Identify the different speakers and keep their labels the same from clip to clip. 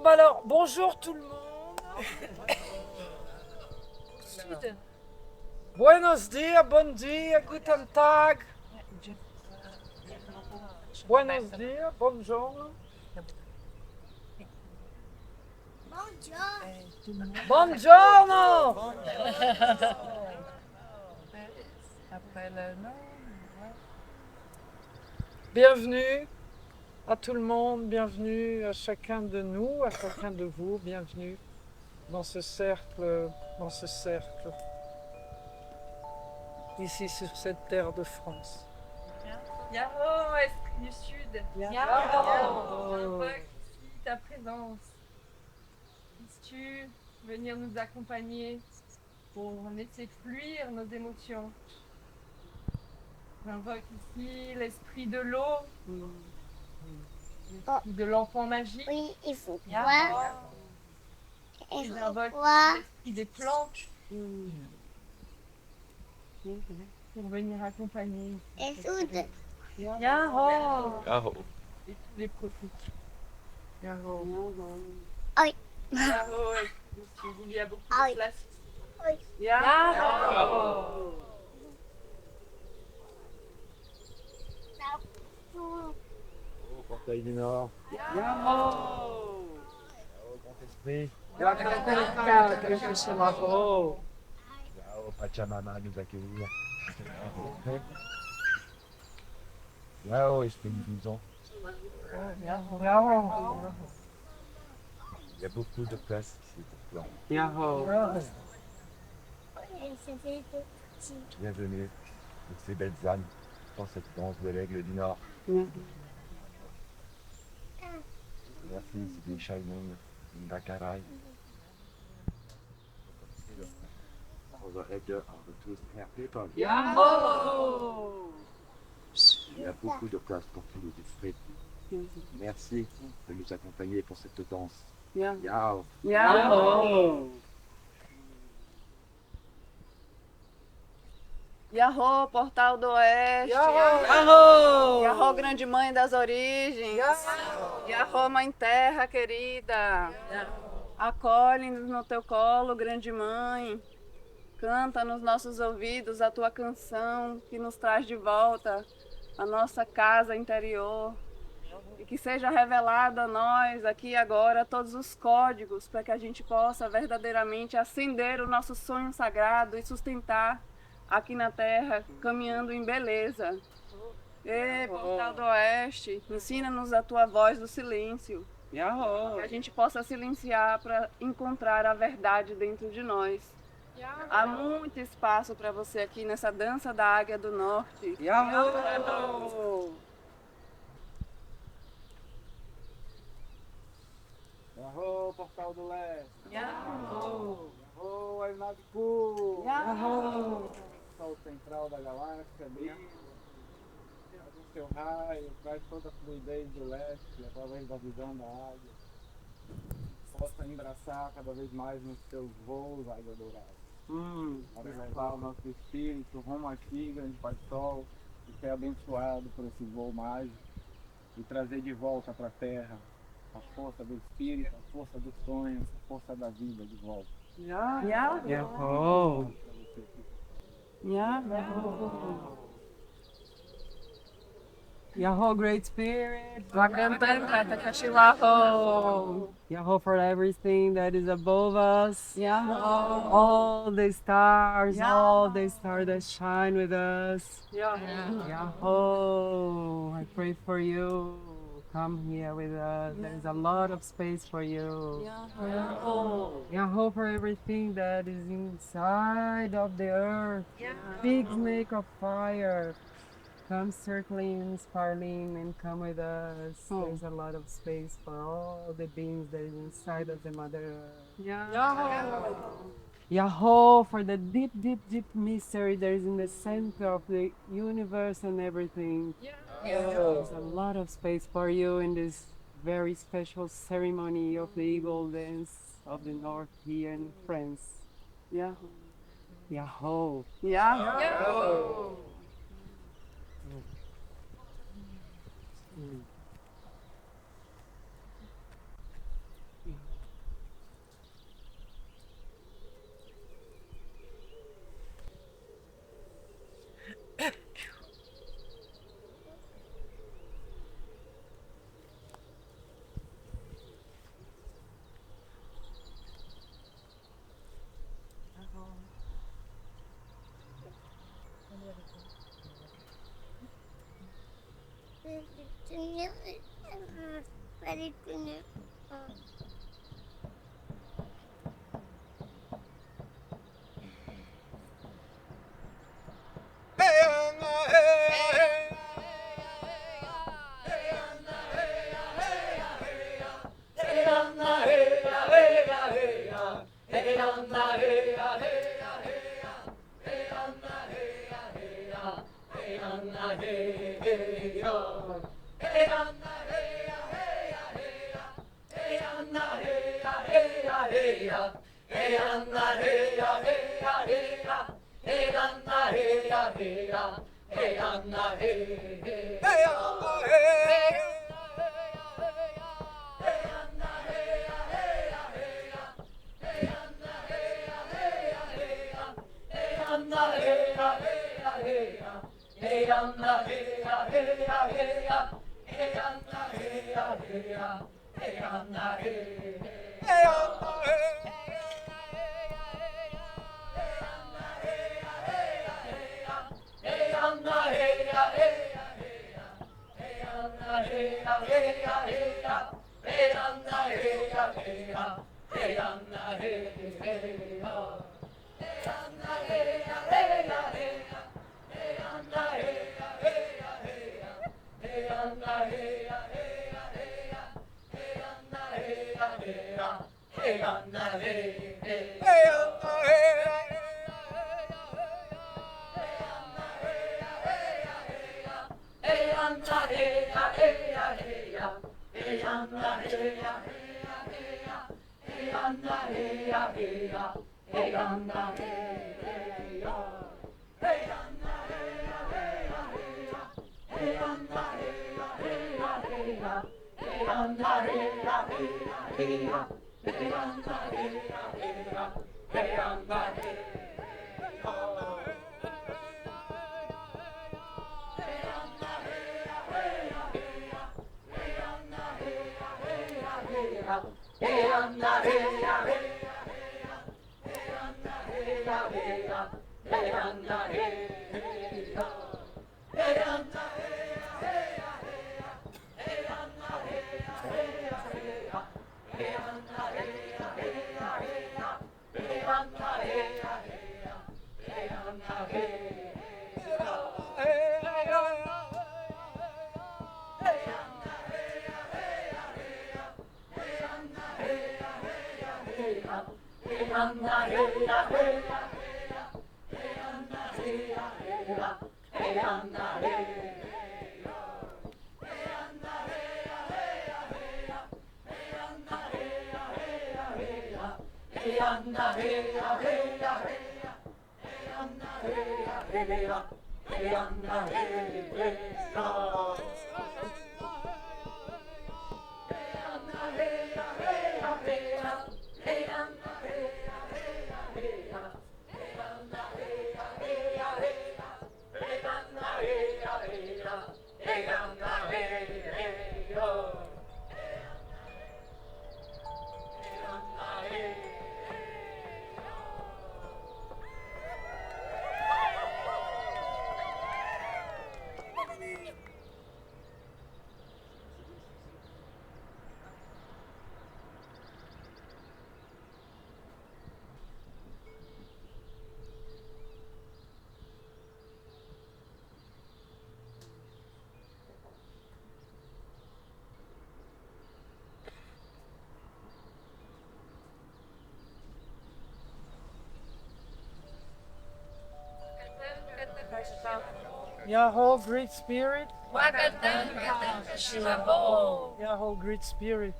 Speaker 1: bah alors, bonjour tout le monde. Sud. Buenos dias, bon dia, guten Tag. Buenos dias, bonjour. Buongiorno. Bienvenue à tout le monde, bienvenue à chacun de nous, à chacun de vous, bienvenue dans ce cercle, ici sur cette terre de France.
Speaker 2: Yaro, Esprit du Sud.
Speaker 1: Yaro.
Speaker 2: Invoque ici ta présence. Puisses-tu venir nous accompagner pour laisser fluir nos émotions. J'invoque ici l'esprit de l'eau, l'esprit de l'enfant magique.
Speaker 3: Oui, il faut
Speaker 2: Yaro.
Speaker 3: quoi?
Speaker 2: Et
Speaker 3: Il faut
Speaker 2: j'invoque
Speaker 3: quoi?
Speaker 2: l'esprit des plantes pour venir accompagner
Speaker 3: Et soude.
Speaker 2: Yaro.
Speaker 4: Yaro.
Speaker 2: Et tous les prophètes.
Speaker 1: Yaro.
Speaker 3: Oui.
Speaker 2: Yaro, Esprit du Sud. Il y a beaucoup
Speaker 3: Ah oui.
Speaker 2: de place.
Speaker 3: Oui.
Speaker 2: Yaro.
Speaker 4: Au portail du Nord.
Speaker 1: Yaro.
Speaker 4: Au Grand Esprit.
Speaker 1: Yaro.
Speaker 4: Au Pachamama nous accueillir. Yao, Esprit du Bison. Il y a beaucoup de place ici pour planter.
Speaker 1: Yaro.
Speaker 4: Bienvenue, toutes ces belles âmes, dans cette danse de l'aigle du Nord. Merci, c'est des Shainung, Ndakarai. Our Edge of the Two Hair People.
Speaker 1: Yaro.
Speaker 4: Il y a beaucoup de place pour tous les esprits. Merci de nous accompagner pour cette danse. Yao.
Speaker 1: Yaro.
Speaker 5: Yahô, Portal do Oeste.
Speaker 1: Yaro.
Speaker 5: Yahô, Grande Mãe das Origens.
Speaker 1: Yaro.
Speaker 5: Yahô, Mãe Terra querida. Acolhe-nos no teu colo, Grande Mãe. Canta nos nossos ouvidos a tua canção que nos traz de volta a nossa casa interior. E que seja revelado a nós aqui e agora todos os códigos para que a gente possa verdadeiramente acender o nosso sonho sagrado e sustentar aqui na Terra, caminhando em beleza. Ê, Portal do Oeste, ensina-nos a tua voz do silêncio,
Speaker 1: Yaro.
Speaker 5: que a gente possa silenciar para encontrar a verdade dentro de nós. Há muito espaço para você aqui nessa dança da Águia do Norte.
Speaker 1: Yaro.
Speaker 6: Yahô, Portal do Leste.
Speaker 1: Yaro.
Speaker 6: Yahô, Ainabiku.
Speaker 1: Yaro.
Speaker 6: Sol central da galáxia, brilha. Faz o seu raio, traz toda a fluidez do leste, através da visão da águia. Possa embraçar cada vez mais nos seus voos, águia dourada. Para levar o nosso espírito rumo aqui, grande Pai Sol, e ser abençoado por esse voo mágico e trazer de volta para a Terra a força do espírito, a força dos sonhos, a força da vida de volta.
Speaker 1: Yaro.
Speaker 5: Yahô.
Speaker 7: Yahoo, Great Spirit.
Speaker 5: Yahô.
Speaker 7: Yahoo for everything that is above us.
Speaker 5: Yahô.
Speaker 7: All the stars,
Speaker 5: Yahoo.
Speaker 7: all the stars that shine with us.
Speaker 1: Yaro.
Speaker 7: Yahoo, I pray for you. Come here with us. There's a lot of space for you.
Speaker 1: Yaro.
Speaker 7: Yahoo for everything that is inside of the earth. Big snake of fire. Come circling, spiraling, and come with us. There's a lot of space for all the beings that is inside of the Mother Earth. Yahoo for the deep, deep, deep mystery that is in the center of the universe and everything. There's a lot of space for you in this very special ceremony of the Eagle Dance of the North here in France.
Speaker 5: Yahô.
Speaker 7: Yahoo!
Speaker 5: Yahô.
Speaker 1: Yahoo, Great Spirit. Yahoo, Great Spirit.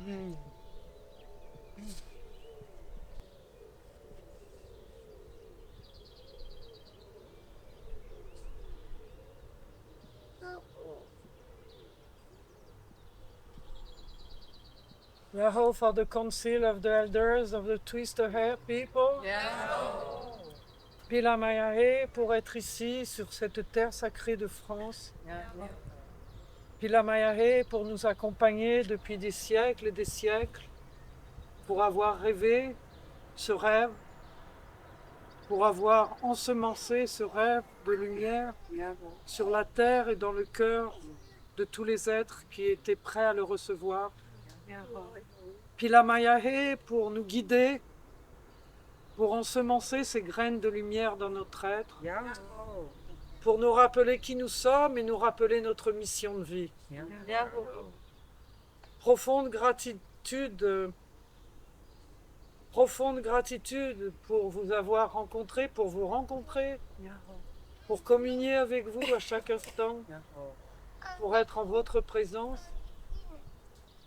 Speaker 3: Bien.
Speaker 1: Yahoo for the Council of the Elders of the Twister Hair People. Pila Mayahe pour être ici sur cette terre sacrée de France. Pila Mayahe pour nous accompagner depuis des siècles et des siècles, pour avoir rêvé ce rêve, pour avoir ensemencé ce rêve de lumière sur la terre et dans le cœur de tous les êtres qui étaient prêts à le recevoir. Pila Mayahe pour nous guider, pour ensemencer ces graines de lumière dans notre être. pour nous rappeler qui nous sommes et nous rappeler notre mission de vie. Profonde gratitude pour vous avoir rencontré, pour vous rencontrer, pour communier avec vous à chaque instant, pour être en votre présence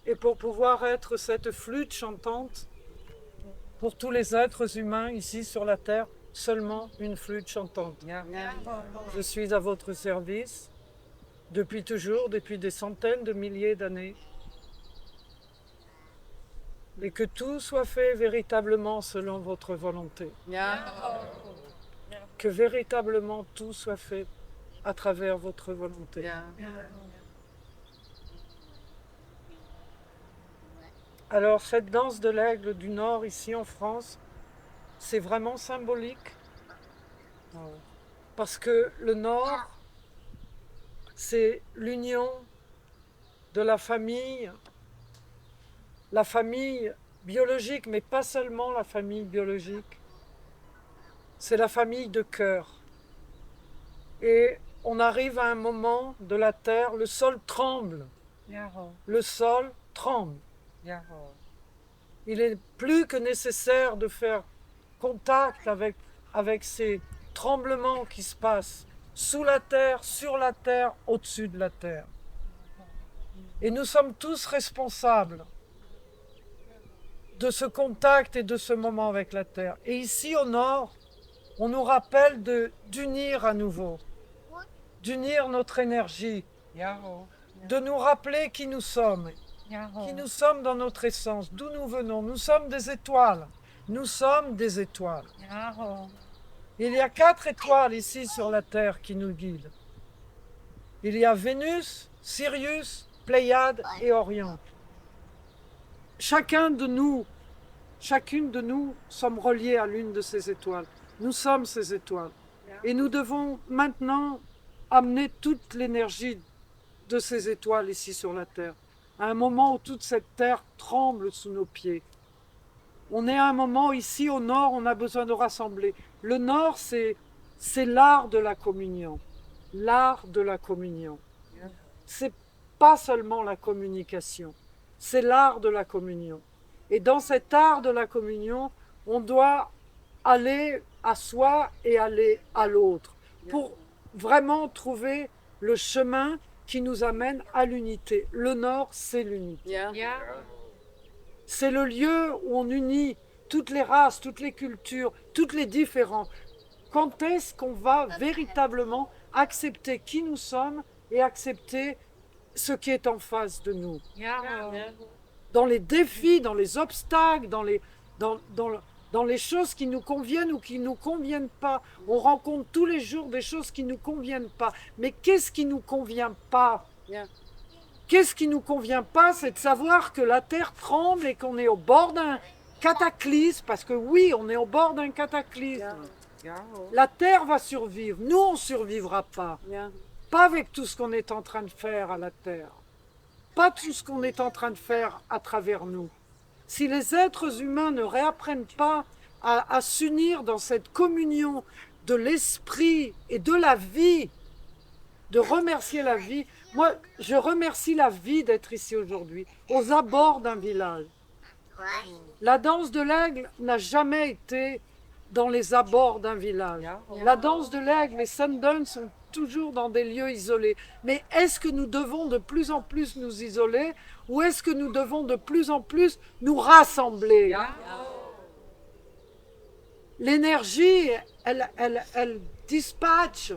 Speaker 1: et pour pouvoir être cette flûte chantante pour tous les êtres humains ici sur la terre, seulement une flûte chantante. Je suis à votre service depuis toujours, depuis des centaines de milliers d'années. Et que tout soit fait véritablement selon votre volonté. Que véritablement tout soit fait à travers votre volonté. Alors cette danse de l'aigle du Nord ici en France, c'est vraiment symbolique. Parce que le Nord, c'est l'union de la famille biologique, mais pas seulement la famille biologique, c'est la famille de cœur. Et on arrive à un moment de la terre, le sol tremble. Le sol tremble. Il est plus que nécessaire de faire contact avec ces tremblements qui se passent sous la terre, sur la terre, au-dessus de la terre. Et nous sommes tous responsables de ce contact et de ce moment avec la terre. Et ici au nord, on nous rappelle d'unir à nouveau, d'unir notre énergie, de nous rappeler qui nous sommes dans notre essence, d'où nous venons. Nous sommes des étoiles, nous sommes des étoiles. Il y a 4 étoiles ici sur la terre qui nous guident. Il y a Vénus, Sirius, Pléiade et Orion. Chacune de nous sommes reliés à l'une de ces étoiles. Nous sommes ces étoiles. Et nous devons maintenant amener toute l'énergie de ces étoiles ici sur la terre. À un moment où toute cette terre tremble sous nos pieds. On est à un moment ici au nord, on a besoin de rassembler. Le nord, c'est l'art de la communion. L'art de la communion. C'est pas seulement la communication. C'est l'art de la communion. Et dans cet art de la communion, on doit aller à soi et aller à l'autre pour vraiment trouver le chemin qui nous amène à l'unité. Le Nord, c'est l'unité. C'est le lieu où on unit toutes les races, toutes les cultures, toutes les différences. Quand est-ce qu'on va véritablement accepter qui nous sommes et accepter ce qui est en face de nous? Dans les défis, dans les obstacles, dans les choses qui nous conviennent ou qui ne nous conviennent pas. On rencontre tous les jours des choses qui ne nous conviennent pas. Mais qu'est-ce qui ne nous convient pas? Qu'est-ce qui ne nous convient pas? C'est de savoir que la terre tremble et qu'on est au bord d'un cataclysme, parce que oui, on est au bord d'un cataclysme. La terre va survivre. Nous, on ne survivra pas. Pas avec tout ce qu'on est en train de faire à la terre. Pas tout ce qu'on est en train de faire à travers nous. Si les êtres humains ne réapprennent pas à s'unir dans cette communion de l'esprit et de la vie, de remercier la vie. Moi, je remercie la vie d'être ici aujourd'hui, aux abords d'un village. La danse de l'aigle n'a jamais été dans les abords d'un village. La danse de l'aigle, les Sundance sont toujours dans des lieux isolés. Mais est-ce que nous devons de plus en plus nous isoler ou est-ce que nous devons de plus en plus nous rassembler? L'énergie, elle dispatche.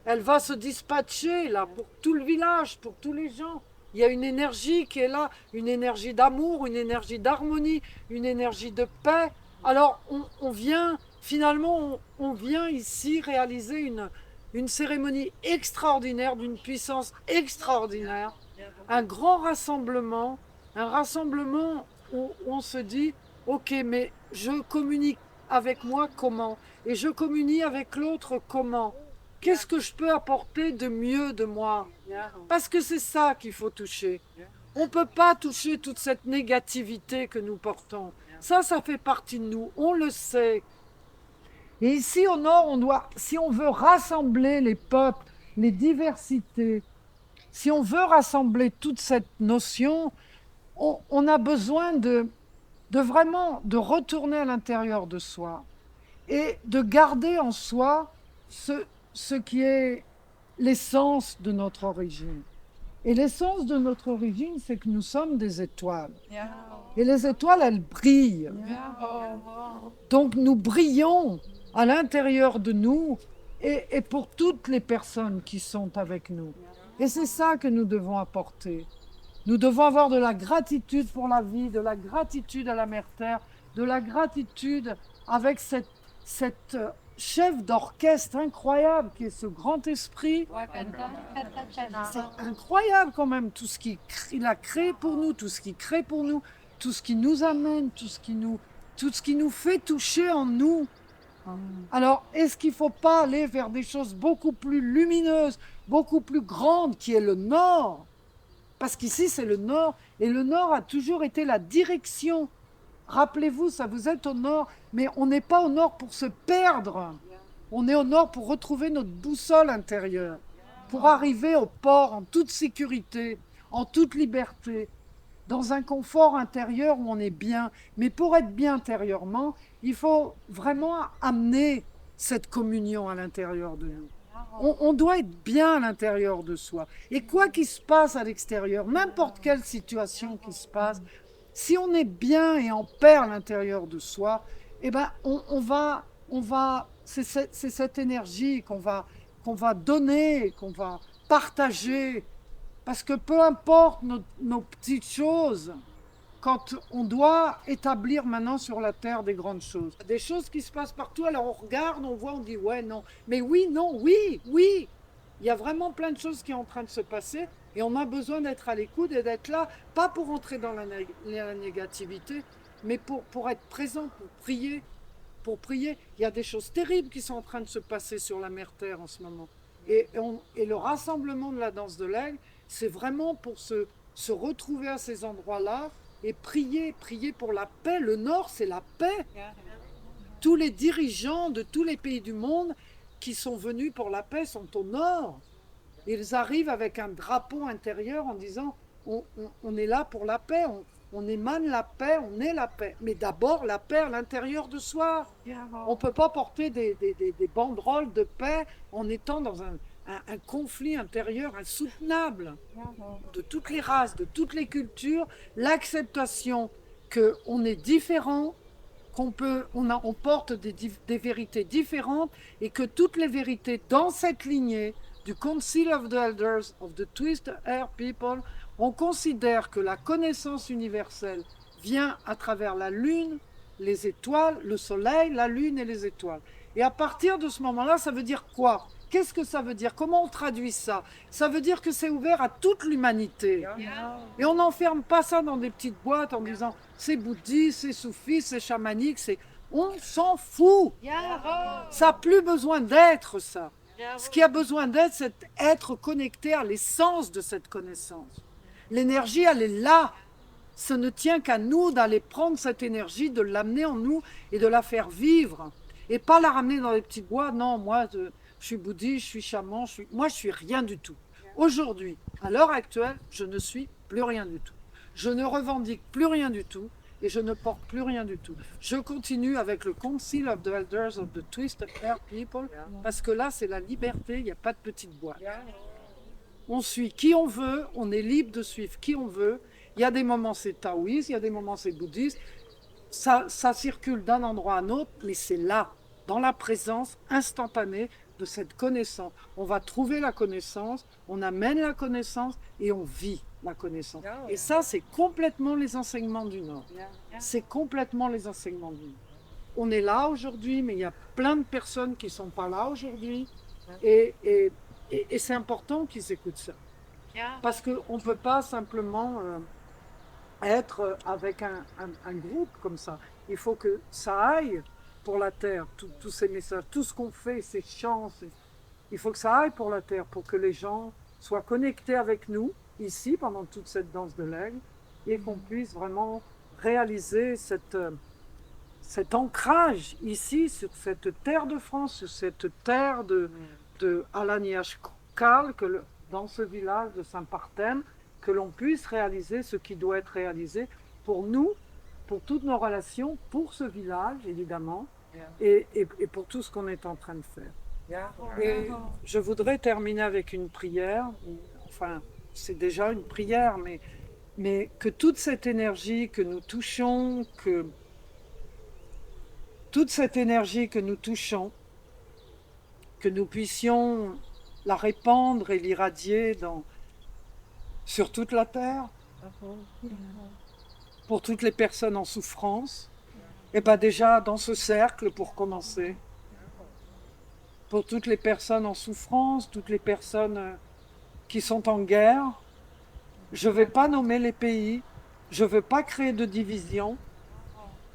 Speaker 1: Elle va se dispatcher là pour tout le village, pour tous les gens. Il y a une énergie qui est là, une énergie d'amour, une énergie d'harmonie, une énergie de paix. Alors on vient, finalement, on vient ici réaliser une cérémonie extraordinaire, d'une puissance extraordinaire. Un grand rassemblement, un rassemblement où on se dit, ok, mais je communique avec moi comment? Et je communique avec l'autre comment? Qu'est-ce que je peux apporter de mieux de moi? Parce que c'est ça qu'il faut toucher. On ne peut pas toucher toute cette négativité que nous portons. Ça fait partie de nous, on le sait. Et ici au nord, si on veut rassembler les peuples, les diversités, si on veut rassembler toute cette notion, on a besoin de vraiment de retourner à l'intérieur de soi et de garder en soi ce qui est l'essence de notre origine. Et l'essence de notre origine, c'est que nous sommes des étoiles. Et les étoiles, elles brillent. Donc nous brillons à l'intérieur de nous et pour toutes les personnes qui sont avec nous. Et c'est ça que nous devons apporter. Nous devons avoir de la gratitude pour la vie, de la gratitude à la Mère Terre, de la gratitude avec cette chef d'orchestre incroyable qui est ce grand esprit. C'est incroyable quand même tout ce qu'il a créé pour nous, tout ce qu'il crée pour nous, tout ce qui nous amène, tout ce qui nous fait toucher en nous. Alors, est-ce qu'il ne faut pas aller vers des choses beaucoup plus lumineuses, beaucoup plus grandes, qui est le Nord? Parce qu'ici, c'est le Nord, et le Nord a toujours été la direction. Rappelez-vous, ça vous êtes au Nord, mais on n'est pas au Nord pour se perdre. On est au Nord pour retrouver notre boussole intérieure, pour arriver au port en toute sécurité, en toute liberté, dans un confort intérieur où on est bien. Mais pour être bien intérieurement, il faut vraiment amener cette communion à l'intérieur de nous. On doit être bien à l'intérieur de soi. Et quoi qu'il se passe à l'extérieur, n'importe quelle situation qui se passe, si on est bien et en paix à l'intérieur de soi, eh ben c'est cette énergie qu'on va donner, qu'on va partager. Parce que peu importe nos petites choses, quand on doit établir maintenant sur la terre des grandes choses. Des choses qui se passent partout, alors on regarde, on voit, on dit ouais, non. Mais oui, non, oui, oui. Il y a vraiment plein de choses qui sont en train de se passer et on a besoin d'être à l'écoute et d'être là, pas pour entrer dans la négativité, mais pour être présent, pour prier. Pour prier. Il y a des choses terribles qui sont en train de se passer sur la Mère Terre en ce moment. Et le rassemblement de la danse de l'aigle, c'est vraiment pour se retrouver à ces endroits-là et prier pour la paix. Le Nord, c'est la paix. Tous les dirigeants de tous les pays du monde qui sont venus pour la paix sont au Nord. Ils arrivent avec un drapeau intérieur en disant on est là pour la paix, on émane la paix, on est la paix. Mais d'abord, la paix à l'intérieur de soi. On ne peut pas porter des banderoles de paix en étant dans un conflit intérieur insoutenable de toutes les races, de toutes les cultures, l'acceptation qu'on est différent, on porte des vérités différentes et que toutes les vérités dans cette lignée du Council of the Elders of the Twisted Earth People, on considère que la connaissance universelle vient à travers la lune, les étoiles, le soleil, la lune et les étoiles. Et à partir de ce moment-là, ça veut dire quoi ? Qu'est-ce que ça veut dire? Comment on traduit ça? Ça veut dire que c'est ouvert à toute l'humanité. Et on n'enferme pas ça dans des petites boîtes en disant c'est bouddhiste, c'est soufiste, c'est chamanique, on s'en fout. Ça n'a plus besoin d'être ça. Ce qui a besoin d'être, c'est être connecté à l'essence de cette connaissance. L'énergie, elle est là. Ce ne tient qu'à nous d'aller prendre cette énergie, de l'amener en nous et de la faire vivre. Et pas la ramener dans les petites boîtes. Non, moi, je suis bouddhiste, je suis chaman, moi je suis rien du tout. Aujourd'hui, à l'heure actuelle, je ne suis plus rien du tout. Je ne revendique plus rien du tout et je ne porte plus rien du tout. Je continue avec le Council of the Elders of the Twisted Earth People parce que là c'est la liberté, il n'y a pas de petite boîte. On suit qui on veut, on est libre de suivre qui on veut. Il y a des moments c'est taoïste, il y a des moments c'est bouddhiste. Ça circule d'un endroit à un autre, mais c'est là, dans la présence instantanée de cette connaissance. On va trouver la connaissance, on amène la connaissance et on vit la connaissance. Et ça, c'est complètement les enseignements du Nord. C'est complètement les enseignements du Nord. On est là aujourd'hui, mais il y a plein de personnes qui ne sont pas là aujourd'hui. Et c'est important qu'ils écoutent ça. Parce qu'on ne peut pas simplement être avec un groupe comme ça. Il faut que ça aille pour la terre, tous ces messages, tout ce qu'on fait, ces chants, il faut que ça aille pour la terre, pour que les gens soient connectés avec nous, ici, pendant toute cette danse de l'aigle, et qu'on puisse vraiment réaliser cet ancrage ici, sur cette terre de France, sur cette terre de Alagny-Karl, dans ce village de Saint-Parthen, que l'on puisse réaliser ce qui doit être réalisé pour nous, pour toutes nos relations, pour ce village évidemment, et pour tout ce qu'on est en train de faire. Et je voudrais terminer avec une prière, enfin c'est déjà une prière, mais que toute cette énergie que nous touchons, que nous puissions la répandre et l'irradier sur toute la terre, pour toutes les personnes en souffrance, et bien déjà dans ce cercle pour commencer, pour toutes les personnes en souffrance, toutes les personnes qui sont en guerre. Je ne vais pas nommer les pays, je ne veux pas créer de division,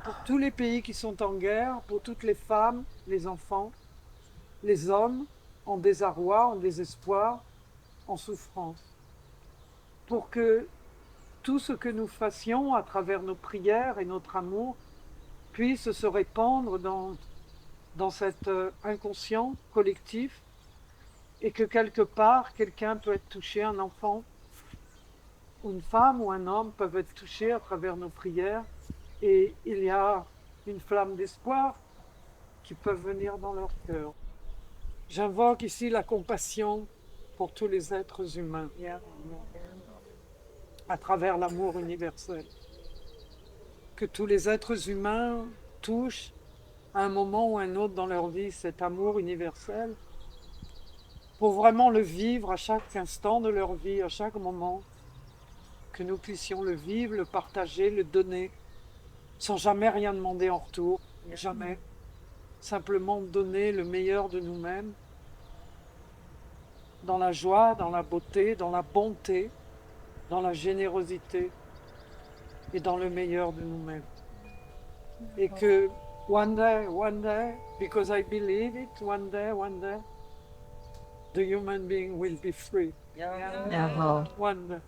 Speaker 1: pour tous les pays qui sont en guerre, pour toutes les femmes, les enfants, les hommes en désarroi, en désespoir, en souffrance. Pour que tout ce que nous fassions à travers nos prières et notre amour puisse se répandre dans cet inconscient collectif et que quelque part, quelqu'un peut être touché, un enfant, ou une femme ou un homme peuvent être touchés à travers nos prières et il y a une flamme d'espoir qui peut venir dans leur cœur. J'invoque ici la compassion pour tous les êtres humains à travers l'amour universel. Que tous les êtres humains touchent à un moment ou un autre dans leur vie cet amour universel pour vraiment le vivre à chaque instant de leur vie, à chaque moment, que nous puissions le vivre, le partager, le donner, sans jamais rien demander en retour, jamais. Simplement donner le meilleur de nous-mêmes, dans la joie, dans la beauté, dans la bonté, dans la générosité et dans le meilleur de nous-mêmes. Et que one day, because I believe it, one day, the human being will be free. One day.